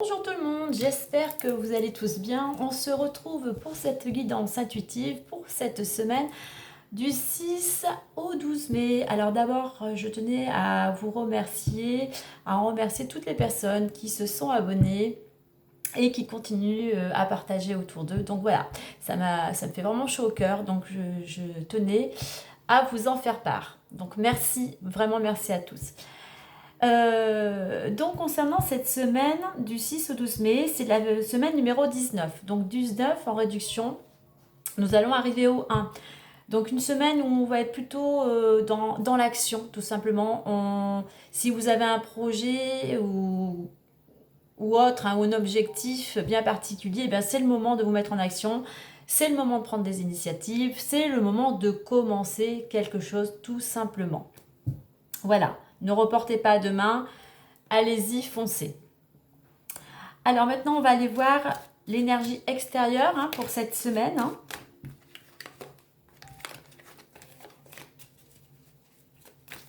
Bonjour tout le monde, j'espère que vous allez tous bien. On se retrouve pour cette guidance intuitive pour cette semaine du 6 au 12 mai. Alors d'abord, je tenais à vous remercier, à remercier toutes les personnes qui se sont abonnées et qui continuent à partager autour d'eux. Donc voilà, ça me fait vraiment chaud au cœur. Donc je tenais à vous en faire part. Donc merci, vraiment merci à tous. Donc concernant cette semaine du 6 au 12 mai, c'est la semaine numéro 19. Donc 19 en réduction, nous allons arriver au 1. Donc une semaine où on va être plutôt dans l'action, tout simplement. Si vous avez un projet ou autre, ou un objectif bien particulier, eh bien, c'est le moment de vous mettre en action. C'est le moment de prendre des initiatives. C'est le moment de commencer quelque chose tout simplement. Voilà, ne reportez pas à demain. Allez-y, foncez. Alors maintenant, on va aller voir l'énergie extérieure pour cette semaine.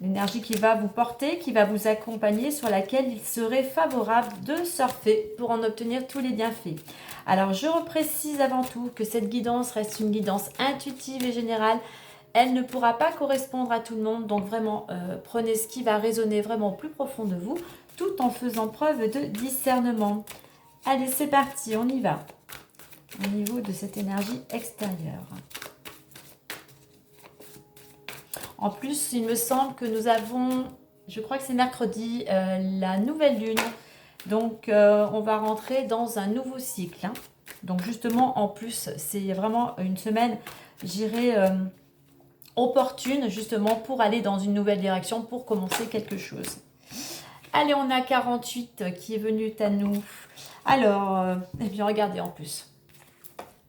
L'énergie qui va vous porter, qui va vous accompagner, sur laquelle il serait favorable de surfer pour en obtenir tous les bienfaits. Alors je reprécise avant tout que cette guidance reste une guidance intuitive et générale. Elle ne pourra pas correspondre à tout le monde, donc vraiment prenez ce qui va résonner vraiment au plus profond de vous, tout en faisant preuve de discernement. Allez, c'est parti, on y va. Au niveau de cette énergie extérieure. En plus, il me semble que nous avons, je crois que c'est mercredi, la nouvelle lune. Donc, on va rentrer dans un nouveau cycle. Donc, justement, en plus, c'est vraiment une semaine, j'irai opportune, justement, pour aller dans une nouvelle direction, pour commencer quelque chose. Allez, on a 48 qui est venu à nous. Alors, eh bien, regardez en plus.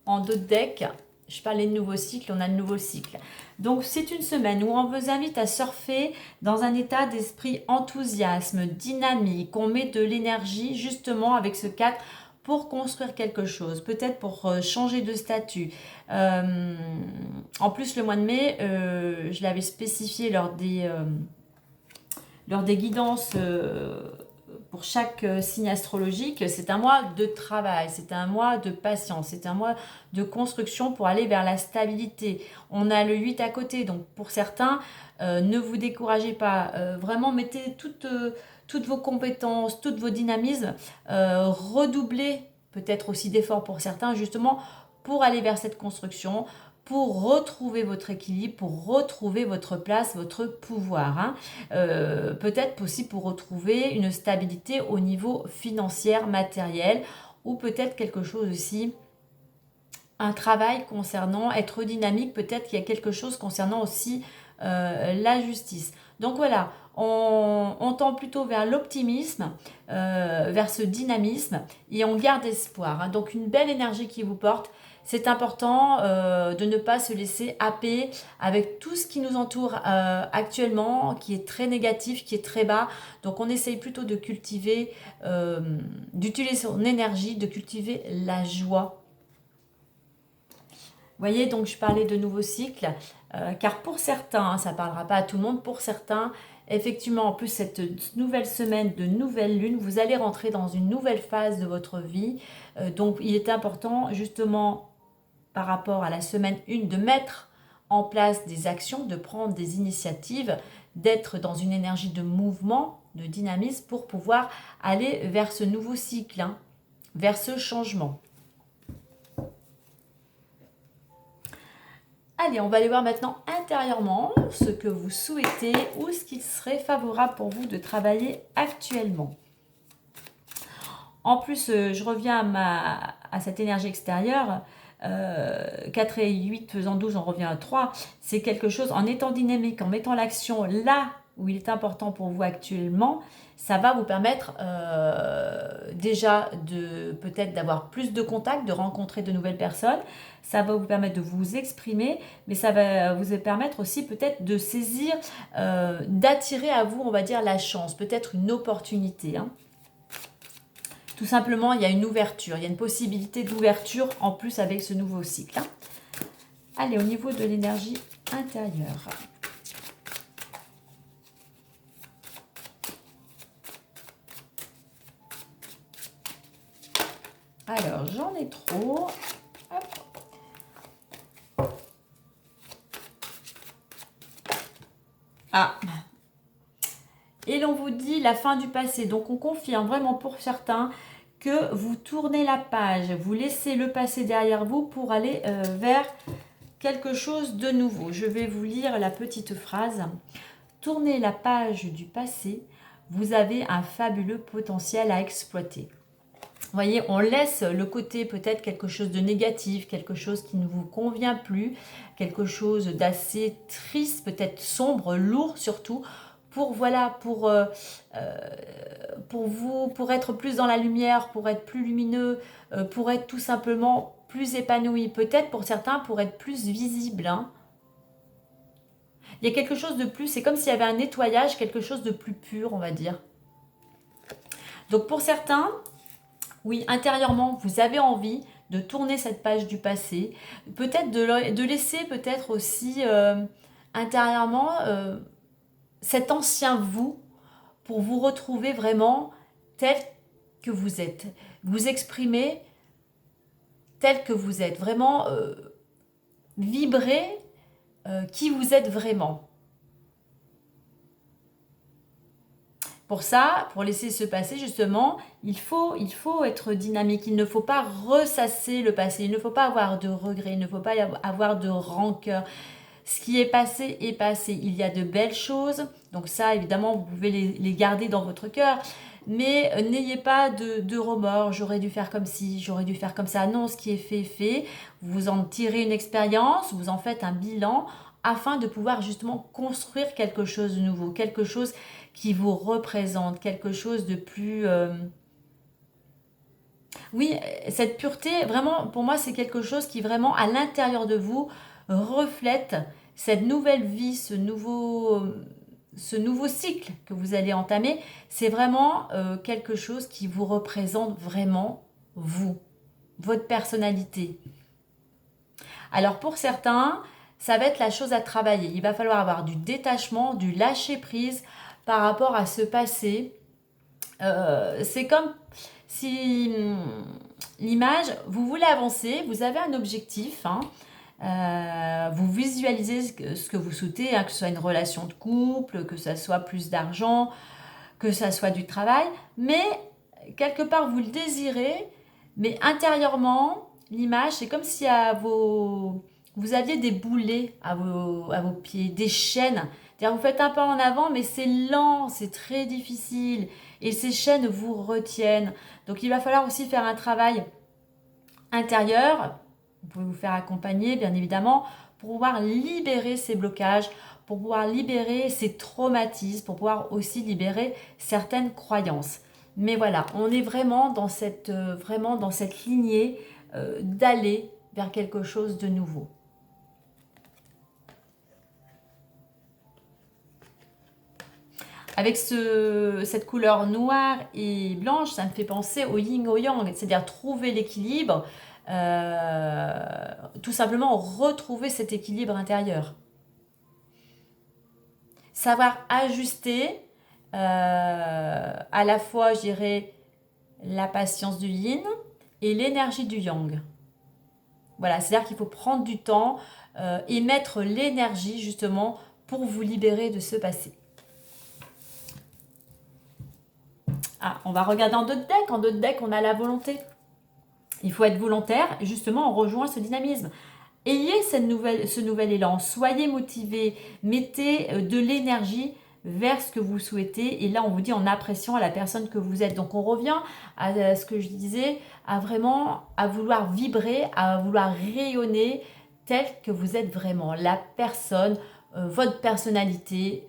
En d'autres decks, je parlais de nouveau cycle, on a le nouveau cycle. Donc c'est une semaine où on vous invite à surfer dans un état d'esprit enthousiasme, dynamique. On met de l'énergie justement avec ce 4 pour construire quelque chose, peut-être pour changer de statut. En plus, le mois de mai, je l'avais spécifié lors des guidances pour chaque signe astrologique, c'est un mois de travail, c'est un mois de patience, c'est un mois de construction pour aller vers la stabilité. On a le 8 à côté, donc pour certains, ne vous découragez pas, vraiment mettez toutes vos compétences, tous vos dynamismes, redoublez peut-être aussi d'efforts pour certains, justement pour aller vers cette construction, pour retrouver votre équilibre, pour retrouver votre place, votre pouvoir. Peut-être aussi pour retrouver une stabilité au niveau financier, matériel, ou peut-être quelque chose aussi, un travail concernant être dynamique, peut-être qu'il y a quelque chose concernant aussi la justice. Donc voilà, on tend plutôt vers l'optimisme, vers ce dynamisme, et on garde espoir. Donc une belle énergie qui vous porte. C'est important de ne pas se laisser happer avec tout ce qui nous entoure actuellement, qui est très négatif, qui est très bas. Donc on essaye plutôt de cultiver, d'utiliser son énergie, de cultiver la joie. Vous voyez, donc je parlais de nouveau cycle, car pour certains, ça ne parlera pas à tout le monde, pour certains, effectivement, en plus cette nouvelle semaine de nouvelle lune, vous allez rentrer dans une nouvelle phase de votre vie. Donc il est important justement par rapport à la semaine 1 de mettre en place des actions, de prendre des initiatives, d'être dans une énergie de mouvement, de dynamisme pour pouvoir aller vers ce nouveau cycle, vers ce changement. Allez, on va aller voir maintenant intérieurement ce que vous souhaitez ou ce qui serait favorable pour vous de travailler actuellement. En plus, je reviens à cette énergie extérieure. 4 et 8 faisant 12, on revient à 3. C'est quelque chose, en étant dynamique, en mettant l'action là où il est important pour vous actuellement, ça va vous permettre déjà de peut-être d'avoir plus de contacts, de rencontrer de nouvelles personnes. Ça va vous permettre de vous exprimer, mais ça va vous permettre aussi peut-être de saisir, d'attirer à vous, on va dire, la chance, peut-être une opportunité. Tout simplement, il y a une ouverture, il y a une possibilité d'ouverture en plus avec ce nouveau cycle. Allez, au niveau de l'énergie intérieure. Alors, j'en ai trop. Hop. Ah. Et l'on vous dit la fin du passé. Donc, on confirme vraiment pour certains que vous tournez la page. Vous laissez le passé derrière vous pour aller vers quelque chose de nouveau. Je vais vous lire la petite phrase. Tournez la page du passé. Vous avez un fabuleux potentiel à exploiter. Vous voyez, on laisse le côté peut-être quelque chose de négatif, quelque chose qui ne vous convient plus, quelque chose d'assez triste, peut-être sombre, lourd surtout, pour voilà, pour vous, pour être plus dans la lumière, pour être plus lumineux, pour être tout simplement plus épanoui. Peut-être pour certains, pour être plus visible. Hein. Il y a quelque chose de plus, c'est comme s'il y avait un nettoyage, quelque chose de plus pur, on va dire. Donc pour certains, oui, intérieurement, vous avez envie de tourner cette page du passé, peut-être de laisser peut-être aussi intérieurement cet ancien vous pour vous retrouver vraiment tel que vous êtes. Vous exprimer tel que vous êtes, vraiment vibrer qui vous êtes vraiment. Pour ça, pour laisser se passer justement, il faut être dynamique. Il ne faut pas ressasser le passé. Il ne faut pas avoir de regrets. Il ne faut pas avoir de rancœur. Ce qui est passé est passé. Il y a de belles choses. Donc ça, évidemment, vous pouvez les garder dans votre cœur. Mais n'ayez pas de remords. J'aurais dû faire comme ci, j'aurais dû faire comme ça. Non, ce qui est fait est fait. Vous en tirez une expérience. Vous en faites un bilan afin de pouvoir justement construire quelque chose de nouveau. Quelque chose qui vous représente, quelque chose de plus... Oui, cette pureté, vraiment, pour moi, c'est quelque chose qui vraiment, à l'intérieur de vous, reflète cette nouvelle vie, ce nouveau cycle que vous allez entamer. C'est vraiment quelque chose qui vous représente vraiment vous, votre personnalité. Alors pour certains, ça va être la chose à travailler. Il va falloir avoir du détachement, du lâcher-prise par rapport à ce passé. C'est comme si l'image, vous voulez avancer, vous avez un objectif, hein, vous visualisez ce que vous souhaitez, hein, que ce soit une relation de couple, que ce soit plus d'argent, que ce soit du travail, mais quelque part vous le désirez, mais intérieurement, l'image, c'est comme si vous aviez des boulets à vos pieds, des chaînes. C'est-à-dire vous faites un pas en avant, mais c'est lent, c'est très difficile. Et ces chaînes vous retiennent. Donc il va falloir aussi faire un travail intérieur. Vous pouvez vous faire accompagner, bien évidemment, pour pouvoir libérer ces blocages, pour pouvoir libérer ces traumatismes, pour pouvoir aussi libérer certaines croyances. Mais voilà, on est vraiment dans cette lignée d'aller vers quelque chose de nouveau. Avec cette couleur noire et blanche, ça me fait penser au yin au yang, c'est-à-dire trouver l'équilibre, tout simplement retrouver cet équilibre intérieur. Savoir ajuster à la fois, je dirais, la patience du yin et l'énergie du yang. Voilà, c'est-à-dire qu'il faut prendre du temps et mettre l'énergie justement pour vous libérer de ce passé. Ah, on va regarder en d'autres decks. En d'autres decks, on a la volonté. Il faut être volontaire. Justement, on rejoint ce dynamisme. Ayez ce nouvel élan. Soyez motivé. Mettez de l'énergie vers ce que vous souhaitez. Et là, on vous dit en appréciant la personne que vous êtes. Donc, on revient à ce que je disais, à vouloir vibrer, à vouloir rayonner tel que vous êtes vraiment. La personne, votre personnalité,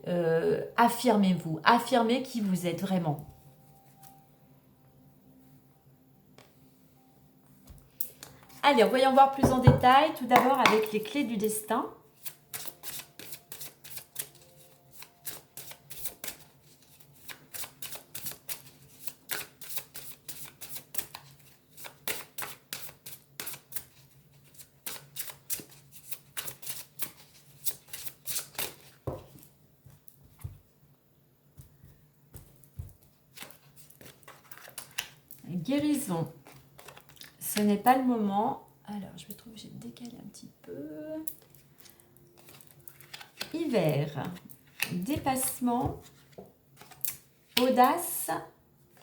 affirmez-vous. Affirmez qui vous êtes vraiment. Allez, voyons voir plus en détail. Tout d'abord avec les clés du destin. Guérison. ce n'est pas le moment. Alors, je vais être obligée de décaler un petit peu. Hiver, dépassement, audace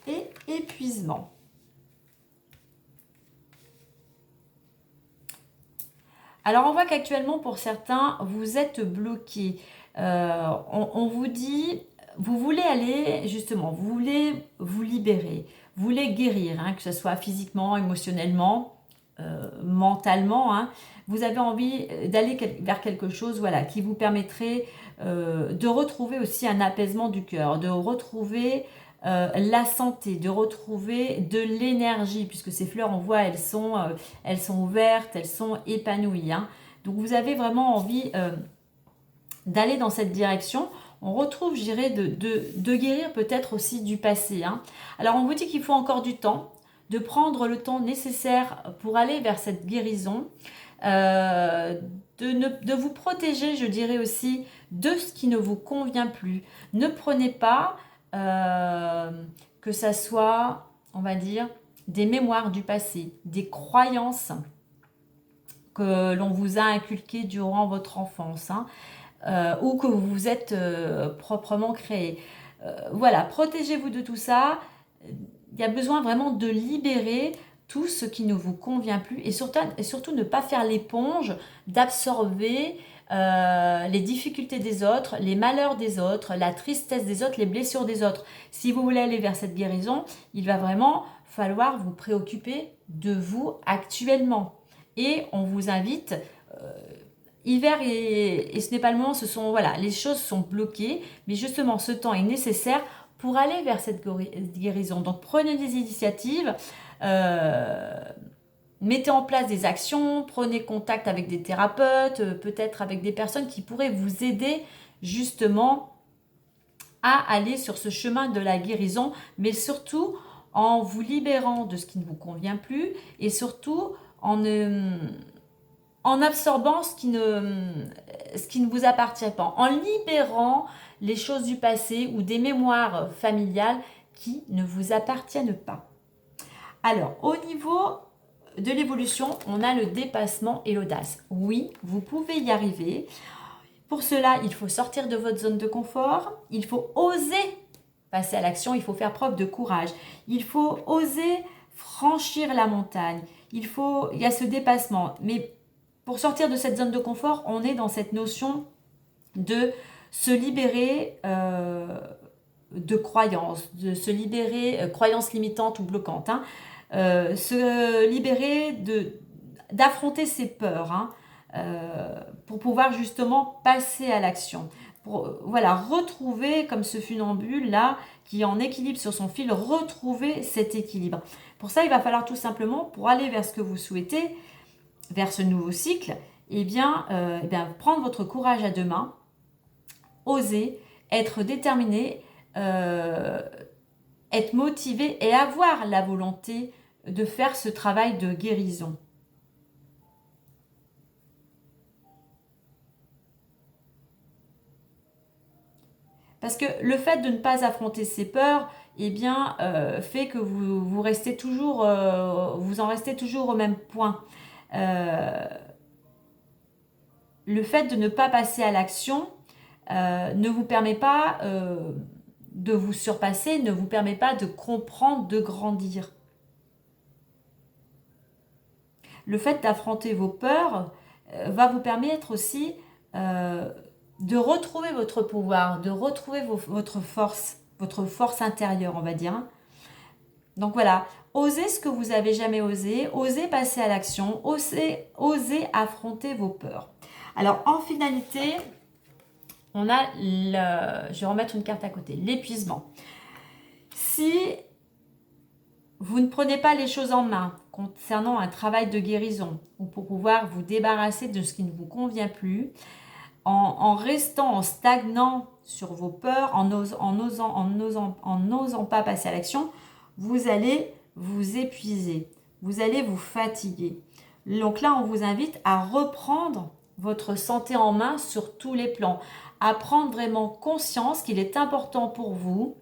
et épuisement. Alors, on voit qu'actuellement, pour certains, vous êtes bloqués. On vous dit, vous voulez aller, justement, vous voulez vous libérer, vous voulez guérir, hein, que ce soit physiquement, émotionnellement, mentalement. Hein. Vous avez envie d'aller vers quelque chose, voilà, qui vous permettrait de retrouver aussi un apaisement du cœur, de retrouver la santé, de retrouver de l'énergie, puisque ces fleurs, on voit, elles sont ouvertes, elles sont épanouies. Hein. Donc vous avez vraiment envie d'aller dans cette direction. On retrouve, je dirais, de guérir peut-être aussi du passé. Hein. Alors on vous dit qu'il faut encore du temps, de prendre le temps nécessaire pour aller vers cette guérison, de vous protéger, je dirais aussi, de ce qui ne vous convient plus. Ne prenez pas que ça soit, on va dire, des mémoires du passé, des croyances que l'on vous a inculquées durant votre enfance, hein, ou que vous vous êtes proprement créé. Voilà, protégez-vous de tout ça. Il y a besoin vraiment de libérer tout ce qui ne vous convient plus et surtout ne pas faire l'éponge, d'absorber les difficultés des autres, les malheurs des autres, la tristesse des autres, les blessures des autres. Si vous voulez aller vers cette guérison, il va vraiment falloir vous préoccuper de vous actuellement. Et on vous invite, hiver et ce n'est pas le moment, voilà, les choses sont bloquées, mais justement ce temps est nécessaire pour aller vers cette guérison. Donc prenez des initiatives, mettez en place des actions, prenez contact avec des thérapeutes, peut-être avec des personnes qui pourraient vous aider justement à aller sur ce chemin de la guérison, mais surtout en vous libérant de ce qui ne vous convient plus et surtout en absorbant ce qui ne vous appartient pas, en libérant les choses du passé ou des mémoires familiales qui ne vous appartiennent pas. Alors, au niveau de l'évolution, on a le dépassement et l'audace. Oui, vous pouvez y arriver. Pour cela, il faut sortir de votre zone de confort, il faut oser passer à l'action, il faut faire preuve de courage, il faut oser franchir la montagne, il y a ce dépassement. Mais pour sortir de cette zone de confort, on est dans cette notion de se libérer de croyances, de se libérer, croyances limitantes ou bloquantes, hein, se libérer d'affronter ses peurs, hein, pour pouvoir justement passer à l'action. Pour voilà, retrouver, comme ce funambule là, qui est en équilibre sur son fil, retrouver cet équilibre. Pour ça, il va falloir tout simplement, pour aller vers ce que vous souhaitez, vers ce nouveau cycle, prendre votre courage à deux mains, oser, être déterminé, être motivé et avoir la volonté de faire ce travail de guérison. Parce que le fait de ne pas affronter ses peurs, fait que vous restez toujours, vous en restez toujours au même point. Le fait de ne pas passer à l'action ne vous permet pas de vous surpasser, ne vous permet pas de comprendre, de grandir. Le fait d'affronter vos peurs va vous permettre aussi de retrouver votre pouvoir, de retrouver votre force intérieure, on va dire. Donc voilà, osez ce que vous n'avez jamais osé, osez passer à l'action, osez affronter vos peurs. Alors en finalité, on a je vais remettre une carte à côté, l'épuisement. Si vous ne prenez pas les choses en main concernant un travail de guérison ou pour pouvoir vous débarrasser de ce qui ne vous convient plus, en restant, en stagnant sur vos peurs, en n'osant pas passer à l'action, vous allez vous épuiser, vous allez vous fatiguer. Donc là, on vous invite à reprendre votre santé en main sur tous les plans, à prendre vraiment conscience qu'il est important pour vous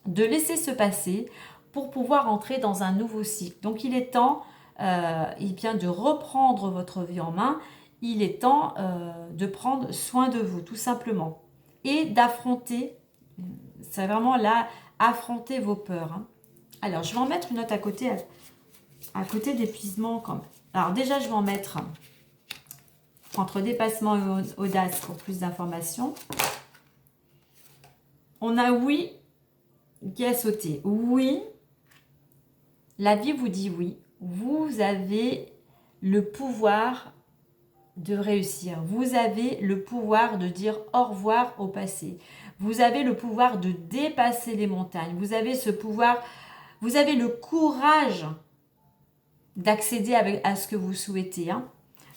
de laisser se passer pour pouvoir entrer dans un nouveau cycle. Donc il est temps et bien de reprendre votre vie en main. Il est temps de prendre soin de vous, tout simplement. Et d'affronter, c'est vraiment là, affronter vos peurs. Hein. Alors, je vais en mettre une note à côté d'épuisement quand même. Alors déjà, je vais en mettre entre dépassement et audace pour plus d'informations. On a oui qui a sauté. Oui, la vie vous dit oui. Vous avez le pouvoir de réussir. Vous avez le pouvoir de dire au revoir au passé. Vous avez le pouvoir de dépasser les montagnes. Vous avez ce pouvoir, vous avez le courage d'accéder à ce que vous souhaitez. Hein.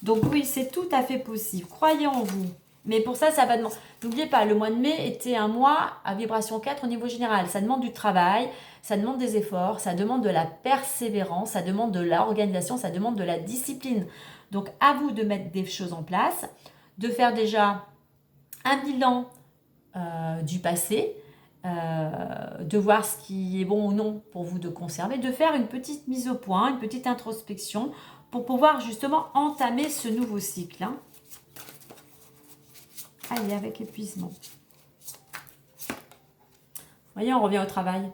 Donc oui, c'est tout à fait possible. Croyez en vous. Mais pour ça, ça va demander... N'oubliez pas, le mois de mai était un mois à vibration 4 au niveau général. Ça demande du travail, ça demande des efforts, ça demande de la persévérance, ça demande de l'organisation, ça demande de la discipline. Donc à vous de mettre des choses en place, de faire déjà un bilan du passé, de voir ce qui est bon ou non pour vous de conserver, de faire une petite mise au point, une petite introspection pour pouvoir justement entamer ce nouveau cycle. Hein. Allez, avec épuisement. Vous voyez, on revient au travail.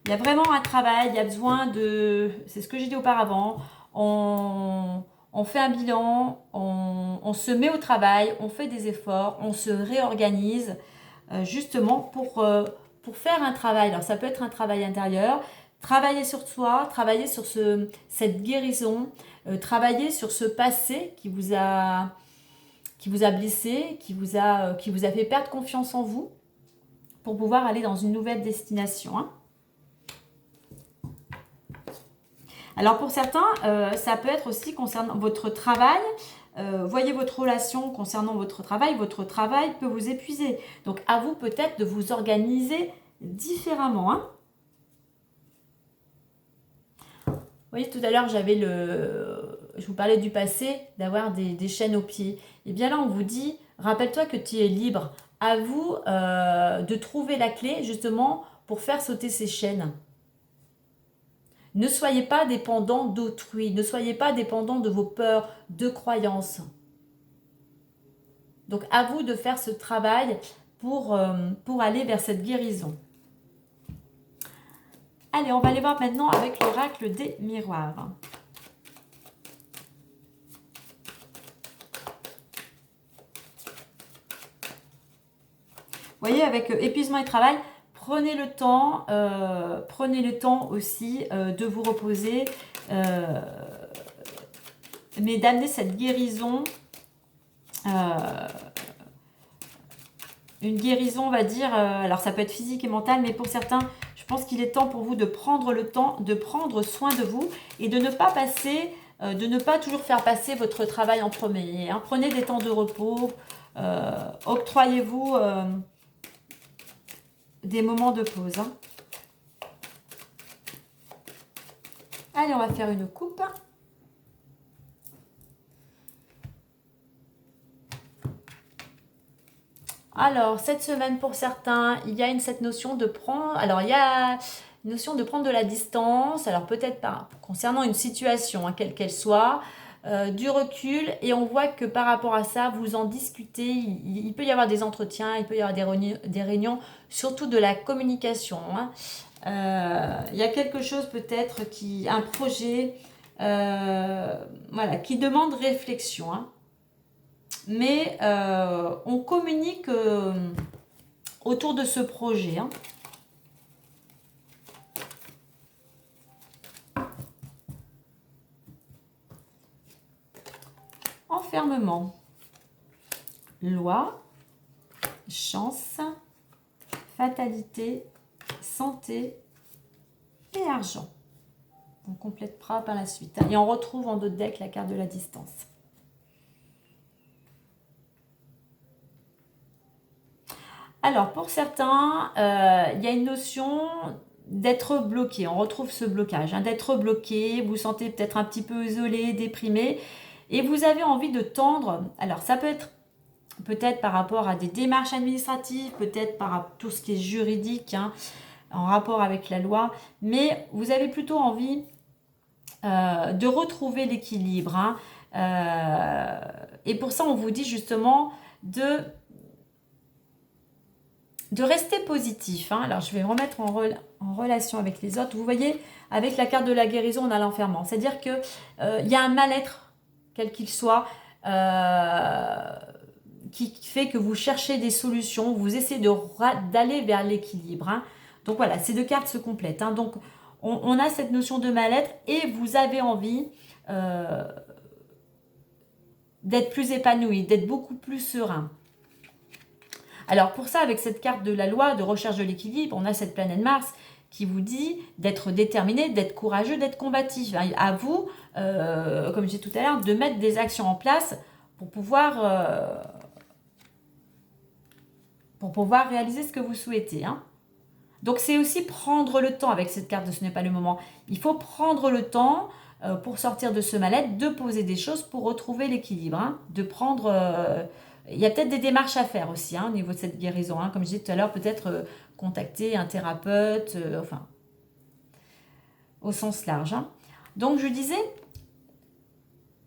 Il y a vraiment un travail, il y a besoin de... C'est ce que j'ai dit auparavant. On fait un bilan, on se met au travail, on fait des efforts, on se réorganise justement pour faire un travail. Alors ça peut être un travail intérieur, travailler sur soi, travailler sur cette guérison, travailler sur ce passé qui vous a blessé, qui vous a fait perdre confiance en vous pour pouvoir aller dans une nouvelle destination. Hein. Alors pour certains, ça peut être aussi concernant votre travail. Voyez votre relation concernant votre travail peut vous épuiser. Donc à vous peut-être de vous organiser différemment. Hein. Vous voyez tout à l'heure je vous parlais du passé, d'avoir des chaînes aux pieds. Et bien là on vous dit, rappelle-toi que tu es libre. À vous de trouver la clé justement pour faire sauter ces chaînes. Ne soyez pas dépendant d'autrui, ne soyez pas dépendant de vos peurs, de croyances. Donc à vous de faire ce travail pour aller vers cette guérison. Allez, on va aller voir maintenant avec l'oracle des miroirs. Vous voyez, avec épuisement et travail, prenez le temps aussi de vous reposer, mais d'amener cette guérison, une guérison, on va dire, alors ça peut être physique et mentale, mais pour certains, je pense qu'il est temps pour vous de prendre le temps, de prendre soin de vous et de ne pas toujours faire passer votre travail en premier. Hein. Prenez des temps de repos, octroyez-vous des moments de pause. Hein. Allez, on va faire une coupe. Alors, cette semaine, pour certains, il y a cette notion de prendre... Alors, il y a une notion de prendre de la distance. Alors, peut-être pas concernant une situation, hein, quelle qu'elle soit, du recul. Et on voit que par rapport à ça, vous en discutez. Il peut y avoir des entretiens, il peut y avoir des réunions, surtout de la communication. Hein. Il y a quelque chose peut-être un projet voilà, qui demande réflexion. Hein. Mais on communique autour de ce projet. Hein. Enfermement, loi, chance, fatalité, santé et argent. On complétera par la suite. Et on retrouve en d'autres decks la carte de la distance. Alors, pour certains, il y a une notion d'être bloqué. On retrouve ce blocage, hein, d'être bloqué. Vous vous sentez peut-être un petit peu isolé, déprimé. Et vous avez envie de tendre. Alors, ça peut être peut-être par rapport à des démarches administratives, peut-être par tout ce qui est juridique, hein, en rapport avec la loi. Mais vous avez plutôt envie de retrouver l'équilibre. Hein. Et pour ça, on vous dit justement de rester positif. Hein. Alors, je vais me remettre en relation avec les autres. Vous voyez, avec la carte de la guérison, on a l'enfermement. C'est-à-dire qu'il y a un mal-être, quel qu'il soit, qui fait que vous cherchez des solutions, vous essayez d'aller vers l'équilibre. Hein. Donc voilà, ces deux cartes se complètent. Hein. Donc, on a cette notion de mal-être et vous avez envie d'être plus épanoui, d'être beaucoup plus serein. Alors pour ça, avec cette carte de la loi de recherche de l'équilibre, on a cette planète Mars qui vous dit d'être déterminé, d'être courageux, d'être combatif. À vous, comme je disais tout à l'heure, de mettre des actions en place pour pouvoir réaliser ce que vous souhaitez. Hein. Donc c'est aussi prendre le temps avec cette carte de ce n'est pas le moment. Il faut prendre le temps pour sortir de ce mal-être, de poser des choses pour retrouver l'équilibre. Hein, de prendre... il y a peut-être des démarches à faire aussi hein, au niveau de cette guérison. Hein. Comme je disais tout à l'heure, peut-être contacter un thérapeute, enfin, au sens large. Hein. Donc je disais,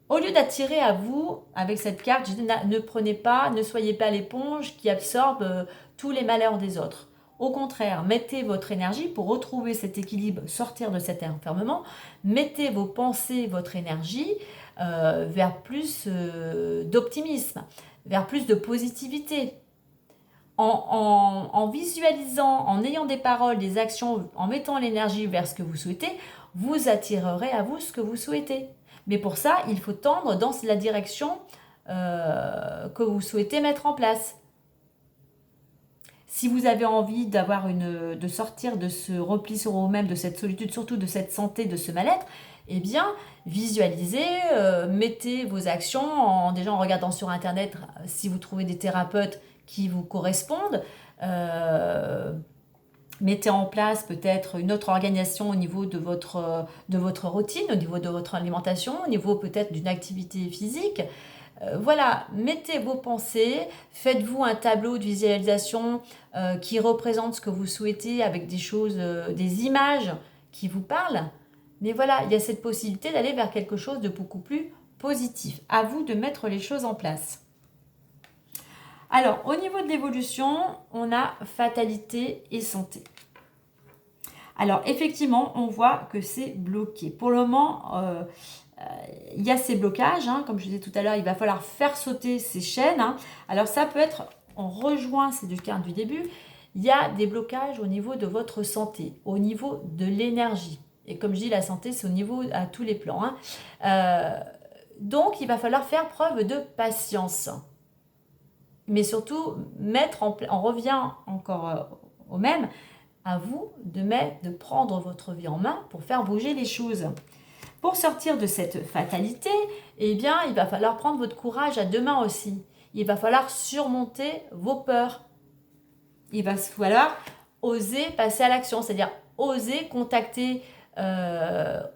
au lieu d'attirer à vous, avec cette carte, je dis, ne soyez pas l'éponge qui absorbe tous les malheurs des autres. Au contraire, mettez votre énergie pour retrouver cet équilibre, sortir de cet enfermement. Mettez vos pensées, votre énergie vers plus d'optimisme, vers plus de positivité. En visualisant, en ayant des paroles, des actions, en mettant l'énergie vers ce que vous souhaitez, vous attirerez à vous ce que vous souhaitez. Mais pour ça, il faut tendre dans la direction que vous souhaitez mettre en place. Si vous avez envie de sortir de ce repli sur vous-même, de cette solitude, surtout de cette santé, de ce mal-être, eh bien, visualisez, mettez vos actions déjà en regardant sur Internet si vous trouvez des thérapeutes qui vous correspondent. Mettez en place peut-être une autre organisation au niveau de votre routine, au niveau de votre alimentation, au niveau peut-être d'une activité physique. Voilà, mettez vos pensées, faites-vous un tableau de visualisation qui représente ce que vous souhaitez avec des choses, des images qui vous parlent. Mais voilà, il y a cette possibilité d'aller vers quelque chose de beaucoup plus positif. À vous de mettre les choses en place. Alors, au niveau de l'évolution, on a fatalité et santé. Alors, effectivement, on voit que c'est bloqué. Pour le moment, il y a ces blocages. Hein, comme je disais tout à l'heure, il va falloir faire sauter ces chaînes. Hein. Alors, ça peut être, on rejoint ces deux cartes du début, il y a des blocages au niveau de votre santé, au niveau de l'énergie. Et comme je dis, la santé, c'est au niveau à tous les plans. Hein. Donc, il va falloir faire preuve de patience. Mais surtout, on revient encore au même, à vous de prendre votre vie en main pour faire bouger les choses. Pour sortir de cette fatalité, eh bien, il va falloir prendre votre courage à deux mains aussi. Il va falloir surmonter vos peurs. Il va falloir oser passer à l'action, c'est-à-dire oser contacter,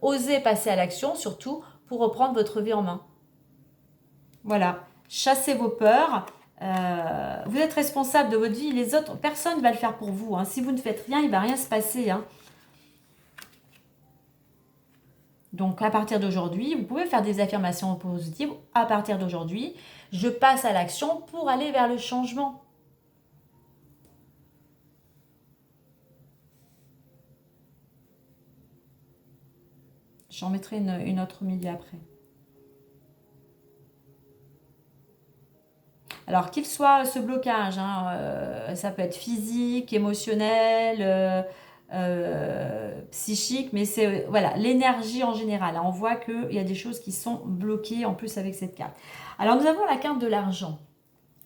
oser passer à l'action, surtout pour reprendre votre vie en main. Voilà, chassez vos peurs. Vous êtes responsable de votre vie, les autres, personne ne va le faire pour vous. Hein. Si vous ne faites rien, il ne va rien se passer. Hein. Donc à partir d'aujourd'hui, vous pouvez faire des affirmations positives. À partir d'aujourd'hui, je passe à l'action pour aller vers le changement. J'en mettrai une autre milieu après. Alors qu'il soit ce blocage, hein, ça peut être physique, émotionnel, psychique, mais c'est voilà l'énergie en général. Hein, on voit qu'il y a des choses qui sont bloquées en plus avec cette carte. Alors nous avons la carte de l'argent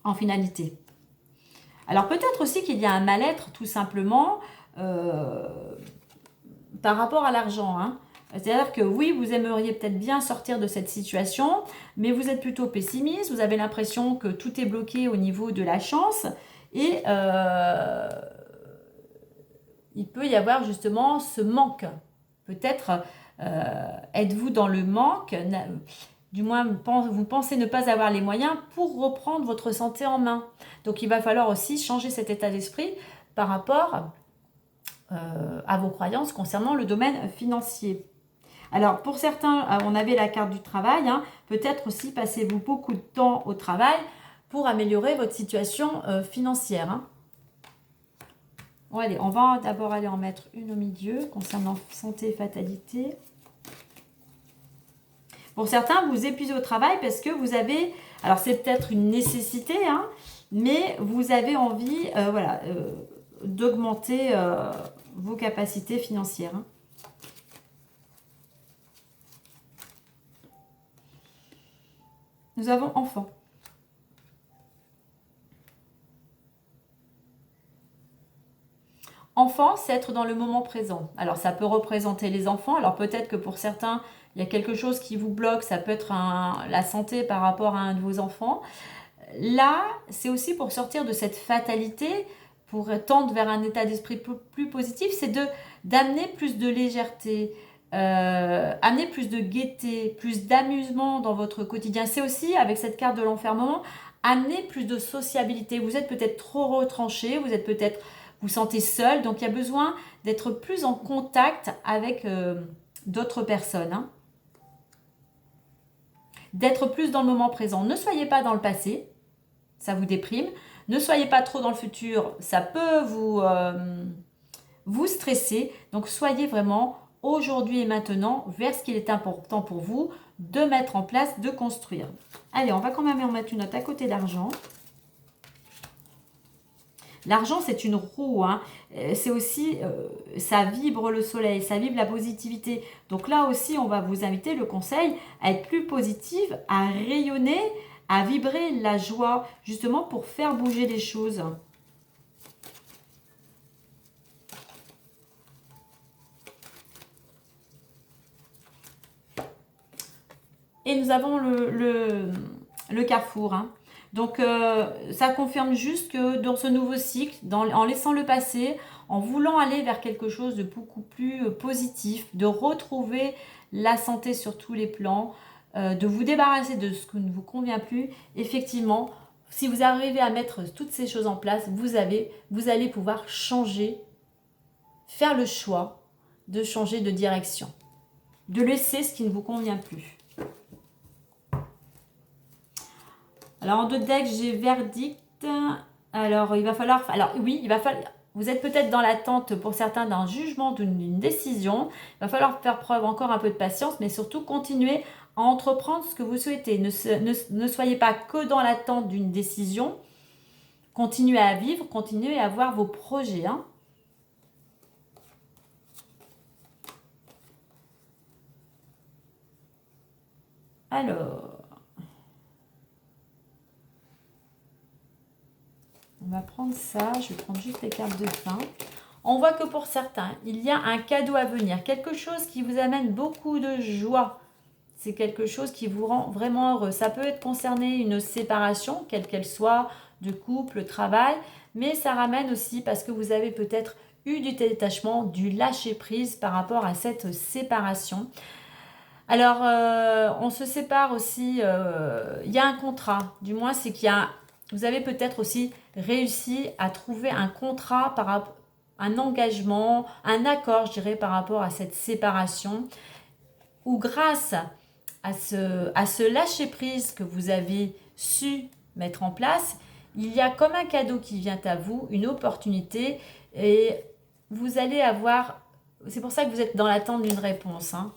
en finalité. Alors peut-être aussi qu'il y a un mal-être tout simplement par rapport à l'argent. Hein. C'est-à-dire que oui, vous aimeriez peut-être bien sortir de cette situation, mais vous êtes plutôt pessimiste, vous avez l'impression que tout est bloqué au niveau de la chance et il peut y avoir justement ce manque. Peut-être êtes-vous dans le manque, du moins vous pensez ne pas avoir les moyens pour reprendre votre santé en main. Donc il va falloir aussi changer cet état d'esprit par rapport à vos croyances concernant le domaine financier. Alors, pour certains, on avait la carte du travail. Hein. Peut-être aussi passez-vous beaucoup de temps au travail pour améliorer votre situation financière. Hein. Bon, allez, on va d'abord aller en mettre une au milieu concernant santé et fatalité. Pour certains, vous épuisez au travail parce que vous avez... Alors, c'est peut-être une nécessité, hein, mais vous avez envie voilà, d'augmenter vos capacités financières. Hein. Nous avons enfant. Enfant, c'est être dans le moment présent. Alors, ça peut représenter les enfants. Alors, peut-être que pour certains, il y a quelque chose qui vous bloque. Ça peut être la santé par rapport à un de vos enfants. Là, c'est aussi pour sortir de cette fatalité, pour tendre vers un état d'esprit plus positif, c'est d'amener plus de légèreté, amener plus de gaieté, plus d'amusement dans votre quotidien. C'est aussi, avec cette carte de l'enfermement, amener plus de sociabilité. Vous êtes peut-être trop retranché, vous sentez seul, donc il y a besoin d'être plus en contact avec d'autres personnes. Hein. D'être plus dans le moment présent. Ne soyez pas dans le passé, ça vous déprime. Ne soyez pas trop dans le futur, ça peut vous stresser. Donc soyez vraiment aujourd'hui et maintenant vers ce qu'il est important pour vous de mettre en place, de construire. Allez, on va quand même en mettre une note à côté d'argent. L'argent, c'est une roue. Hein. C'est aussi, ça vibre le soleil, ça vibre la positivité. Donc là aussi, on va vous inviter, le conseil, à être plus positive, à rayonner, à vibrer la joie, justement pour faire bouger les choses. Et nous avons le carrefour. Hein. Donc, ça confirme juste que dans ce nouveau cycle, en laissant le passé, en voulant aller vers quelque chose de beaucoup plus positif, de retrouver la santé sur tous les plans, de vous débarrasser de ce qui ne vous convient plus, effectivement, si vous arrivez à mettre toutes ces choses en place, vous allez pouvoir changer, faire le choix de changer de direction, de laisser ce qui ne vous convient plus. Alors, en deux decks, j'ai verdict. Alors, il va falloir... Alors, oui, il va falloir... Vous êtes peut-être dans l'attente, pour certains, d'un jugement, d'une décision. Il va falloir faire preuve encore un peu de patience, mais surtout continuer à entreprendre ce que vous souhaitez. Ne soyez pas que dans l'attente d'une décision. Continuez à vivre, continuez à voir vos projets. Hein. Alors... On va prendre ça, je vais prendre juste les cartes de fin. On voit que pour certains, il y a un cadeau à venir, quelque chose qui vous amène beaucoup de joie. C'est quelque chose qui vous rend vraiment heureux. Ça peut être concerné une séparation, quelle qu'elle soit, de couple, travail, mais ça ramène aussi parce que vous avez peut-être eu du détachement, du lâcher-prise par rapport à cette séparation. Alors, on se sépare aussi, il y a un contrat, du moins c'est qu'il y a... Vous avez peut-être aussi réussi à trouver un contrat, un engagement, un accord, je dirais, par rapport à cette séparation, où grâce à ce lâcher-prise que vous avez su mettre en place, il y a comme un cadeau qui vient à vous, une opportunité, et vous allez avoir... C'est pour ça que vous êtes dans l'attente d'une réponse, hein.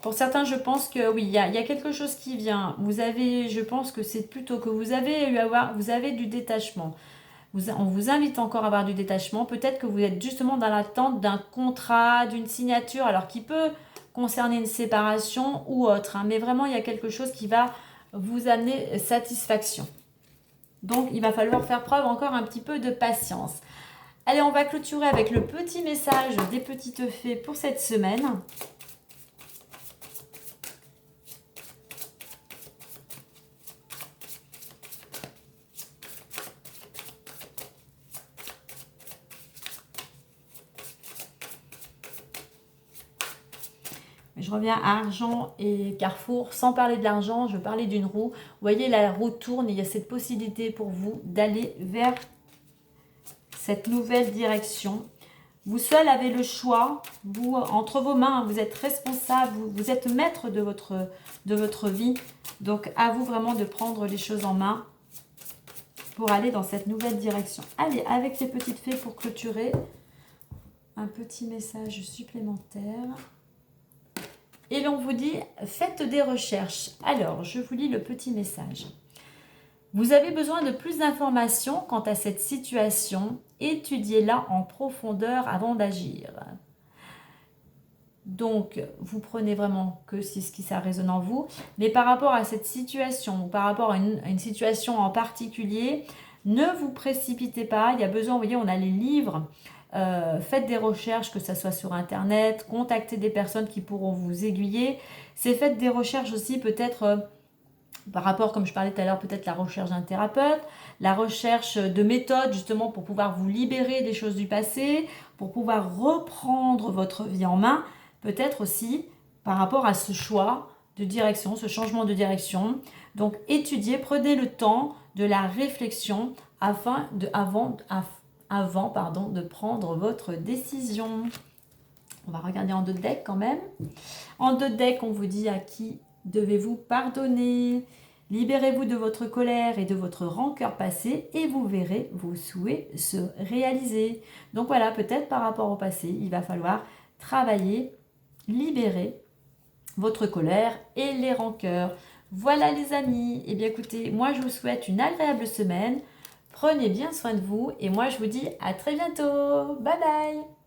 Pour certains, je pense que oui, il y a quelque chose qui vient. Je pense que c'est plutôt que vous avez du détachement. On vous invite encore à avoir du détachement. Peut-être que vous êtes justement dans l'attente d'un contrat, d'une signature, alors qui peut concerner une séparation ou autre. Hein, mais vraiment, il y a quelque chose qui va vous amener satisfaction. Donc, il va falloir faire preuve encore un petit peu de patience. Allez, on va clôturer avec le petit message des petites fées pour cette semaine. je reviens à argent et carrefour. Sans parler de l'argent, je parlais d'une roue. Vous voyez, la roue tourne. Il y a cette possibilité pour vous d'aller vers cette nouvelle direction. Vous seul avez le choix. Vous, entre vos mains, vous êtes responsable. Vous êtes maître de votre vie. Donc, à vous vraiment de prendre les choses en main pour aller dans cette nouvelle direction. Allez, avec les petites fées pour clôturer, un petit message supplémentaire. Et l'on vous dit, faites des recherches. Alors, je vous lis le petit message. Vous avez besoin de plus d'informations quant à cette situation. Étudiez-la en profondeur avant d'agir. Donc, vous prenez vraiment que c'est ce qui ça résonne en vous. Mais par rapport à cette situation, ou par rapport à une situation en particulier, ne vous précipitez pas. Il y a besoin, vous voyez, on a les livres. Faites des recherches, que ce soit sur Internet. Contactez des personnes qui pourront vous aiguiller. C'est faites des recherches aussi peut-être par rapport, comme je parlais tout à l'heure, peut-être la recherche d'un thérapeute, la recherche de méthodes justement pour pouvoir vous libérer des choses du passé, pour pouvoir reprendre votre vie en main. Peut-être aussi par rapport à ce choix de direction, ce changement de direction. Donc étudiez, prenez le temps de la réflexion avant de prendre votre décision. On va regarder en 2 decks quand même. En 2 decks, on vous dit à qui devez-vous pardonner. Libérez-vous de votre colère et de votre rancœur passée et vous verrez vos souhaits se réaliser. Donc voilà, peut-être par rapport au passé, il va falloir travailler, libérer votre colère et les rancœurs. Voilà les amis. Eh bien écoutez, moi je vous souhaite une agréable semaine. Prenez bien soin de vous et moi je vous dis à très bientôt. Bye bye.